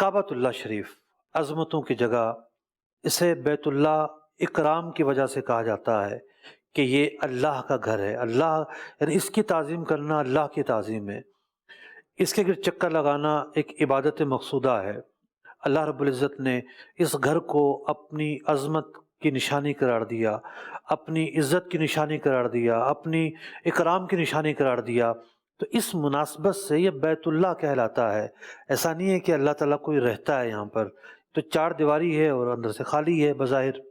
काबतुल्लाह शरीफ अज़मतों की जगह, इसे बैतुल्लाह इकराम की वजह से कहा जाता है कि ये अल्लाह का घर है। अल्लाह यानी इसकी ताज़ीम करना अल्लाह की ताज़ीम है। इसके गिर्द चक्कर लगाना एक इबादत मकसूदा है। अल्लाह रब्बुल इज़्ज़त ने इस घर को अपनी अज़मत की निशानी करार दिया, अपनी इज़्ज़त की निशानी करार दिया, अपनी इकराम की निशानी करार दिया। तो इस मुनासबत से ये बैतुल्लाह कहलाता है। ऐसा नहीं है कि अल्लाह ताला कोई रहता है यहाँ पर, तो चार दीवारी है और अंदर से खाली है बज़ाहिर,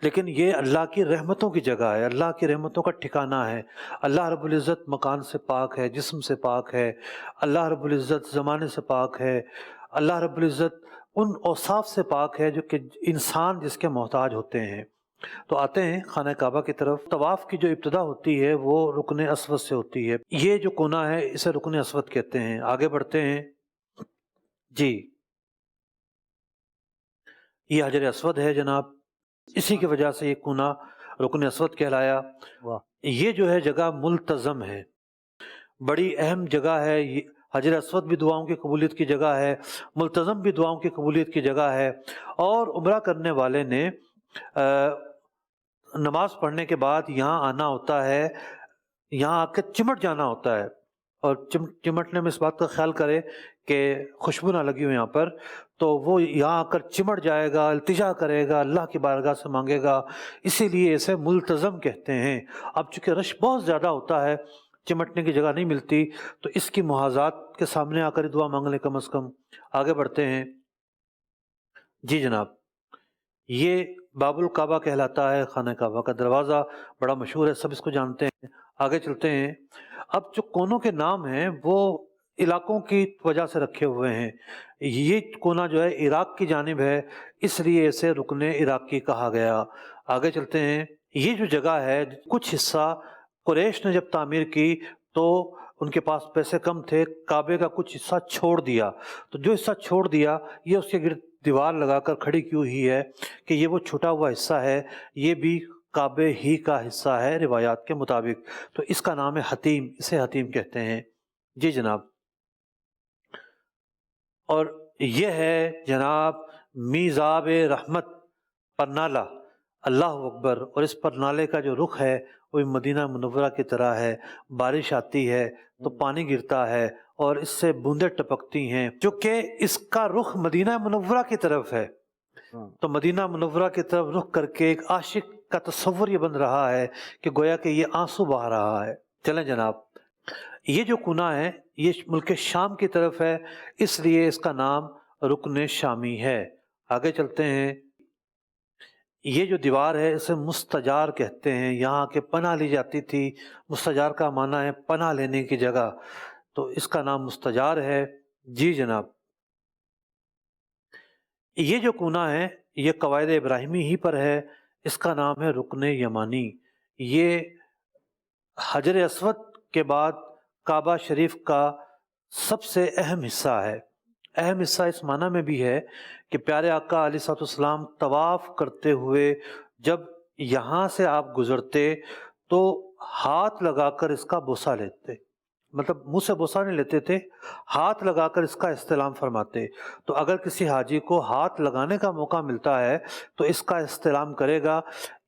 लेकिन ये अल्लाह की रहमतों की जगह है, अल्लाह की रहमतों का ठिकाना है। अल्लाह रब्बुल इज़्ज़त मकान से पाक है, जिस्म से पाक है, अल्लाह रब्बुल इज़्ज़त ज़माने से पाक है, अल्लाह रब्बुल इज़्ज़त उन औसाफ से पाक है जो कि इंसान जिसके मोहताज होते हैं। तो आते हैं खाना काबा की तरफ। तवाफ़ की जो इब्तिदा होती है वो रुकन अस्वद से होती है। ये जो कोना है इसे रुकन अस्वद कहते हैं। आगे बढ़ते हैं जी। ये हजर अस्वद है जनाब, इसी की वजह से ये कोना रुकन अस्वद कहलाया। वाह। ये जो है जगह मुल्तज़म है, बड़ी अहम जगह है। ये हजर अस्वद भी दुआओं की कबूलियत की जगह है, मुल्तज़म भी दुआओं की कबूलियत की जगह है। और उम्रा करने वाले ने नमाज पढ़ने के बाद यहाँ आना होता है, यहाँ आकर चिमट जाना होता है। और चिमटने में इस बात का ख्याल करे कि खुशबू ना लगी हो यहाँ पर, तो वो यहाँ आकर चिमट जाएगा, इल्तिजा करेगा, अल्लाह की बारगाह से मांगेगा। इसीलिए इसे मुल्तज़म कहते हैं। अब चूँकि रश बहुत ज़्यादा होता है, चिमटने की जगह नहीं मिलती, तो इसकी मुहाज़ात के सामने आकर ही दुआ मांग लें कम अज़ कम। आगे बढ़ते हैं जी जनाब। ये बाबुल काबा कहलाता है। खाना काबा का दरवाज़ा बड़ा मशहूर है, सब इसको जानते हैं। आगे चलते हैं। अब जो कोनों के नाम हैं वो इलाकों की वजह से रखे हुए हैं। ये कोना जो है इराक़ की जानिब है, इसलिए इसे रुकने इराक़ी कहा गया। आगे चलते हैं। ये जो जगह है, कुछ हिस्सा कुरैश ने जब तामीर की तो उनके पास पैसे कम थे, काबे का कुछ हिस्सा छोड़ दिया। तो जो हिस्सा छोड़ दिया ये उसके गिर्द दीवार लगाकर खड़ी की हुई है कि ये वो छूटा हुआ हिस्सा है, ये भी काबे ही का हिस्सा है रिवायात के मुताबिक। तो इसका नाम है हतीम, इसे हतीम कहते हैं जी जनाब। और ये है जनाब मीज़ाब रहमत परनाला, अल्लाह अकबर। और इस परनाले का जो रुख है वो मदीना मुनव्वरा की तरह है। बारिश आती है तो पानी गिरता है और इससे बूंदें टपकती हैं, जो कि इसका रुख मदीना मुनव्वरा की तरफ है। तो मदीना मुनव्वरा की तरफ रुख करके एक आशिक का तस्वुर ये बन रहा है कि गोया कि ये आंसू बहा रहा है। चलें जनाब, ये जो कुना है ये मुल्क शाम की तरफ है, इसलिए इसका नाम रुकन शामी है। आगे चलते हैं। ये जो दीवार है इसे मुस्तजार कहते हैं, यहाँ के पनाह ली जाती थी। मुस्तजार का माना है पनाह लेने की जगह, तो इसका नाम मुस्तजार है जी जनाब। ये जो कोना है ये कवायद इब्राहिमी ही पर है, इसका नाम है रुकन यमानी। ये हजर अस्वद के बाद काबा शरीफ का सबसे अहम हिस्सा है। अहम हिस्सा इस माना में भी है कि प्यारे आका अलैहिस्सलाम तवाफ़ करते हुए जब यहाँ से आप गुज़रते तो हाथ लगाकर इसका बोसा लेते, मतलब मुँह से बोसा नहीं लेते थे, हाथ लगाकर इसका इस्तिलाम फरमाते। तो अगर किसी हाजी को हाथ लगाने का मौका मिलता है तो इसका इस्तिलाम करेगा।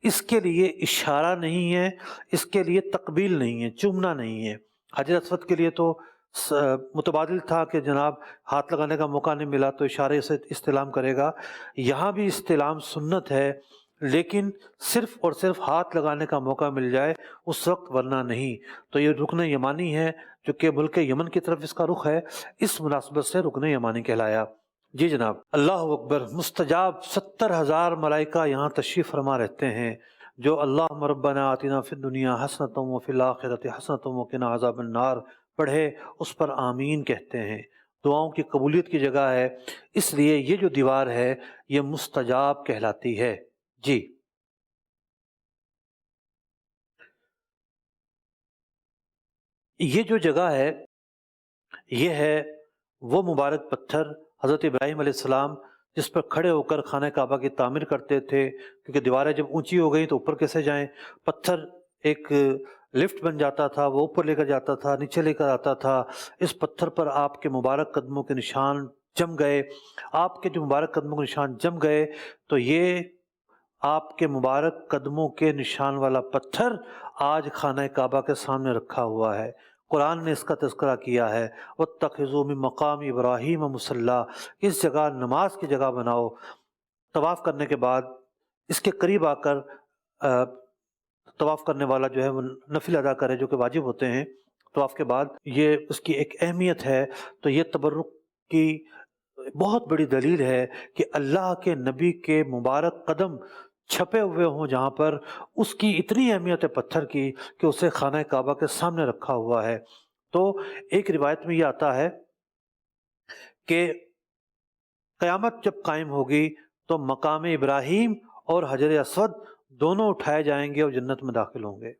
इसके लिए इशारा नहीं है, इसके लिए तकबील नहीं है, चूमना नहीं है। हजर अस्वद के लिए तो मुतबादिल था कि जनाब हाथ लगाने का मौका नहीं मिला तो इशारे से इस्तिलाम करेगा। यहाँ भी इस्तिलाम सुन्नत है, लेकिन सिर्फ़ और सिर्फ हाथ लगाने का मौका मिल जाए उस वक्त, वरना नहीं। तो ये रुकन यमानी है, जो कि मुल्क यमन की तरफ इसका रुख है, इस मुनासबत से रुकन यमानी कहलाया जी जनाब। अल्लाह अकबर। मुस्तजाब 70,000 मलाइका यहाँ तशरीफ़ फरमा रहते हैं, जो अल्लाहुम्मा रब्बना आतिना फिद दुनिया हसनतम व फिल आखिरति हसनतम व क़िना अज़ाबन नार पढ़े उस पर आमीन कहते हैं। दुआओं की कबूलियत की जगह है, इसलिए ये जो दीवार है ये मुस्तजाब कहलाती है जी। ये जो जगह है ये है वो मुबारक पत्थर हज़रत इब्राहीम अलैहिस्सलाम जिस पर खड़े होकर खाना काबा की तामीर करते थे, क्योंकि दीवारें जब ऊंची हो गई तो ऊपर कैसे जाएं। पत्थर एक लिफ्ट बन जाता था, वो ऊपर लेकर जाता था, नीचे लेकर आता था। इस पत्थर पर आपके मुबारक कदमों के निशान جم گئے، آپ کے جو مبارک قدموں کے نشان جم گئے، تو یہ آپ کے مبارک قدموں کے نشان والا پتھر آج خانہ کعبہ کے سامنے رکھا ہوا ہے۔ قرآن نے اس کا تذکرہ کیا ہے، وَاتَّخِذُوا مِن مَقَامِ إِبْرَاهِيمَ مُصَلًّى، اس جگہ نماز کی جگہ بناؤ۔ طواف کرنے کے بعد اس کے قریب آ کر طواف کرنے والا جو ہے وہ نفل ادا کرے، جو کہ واجب ہوتے ہیں طواف کے بعد، یہ اس کی ایک اہمیت ہے۔ تو یہ تبرک کی بہت بڑی دلیل ہے کہ اللہ کے نبی کے مبارک قدم چھپے ہوئے ہوں جہاں پر، اس کی اتنی اہمیت ہے پتھر کی کہ اسے خانہ کعبہ کے سامنے رکھا ہوا ہے۔ تو ایک روایت میں یہ آتا ہے کہ قیامت جب قائم ہوگی تو مقام ابراہیم اور حجر اسود دونوں اٹھائے جائیں گے اور جنت میں داخل ہوں گے۔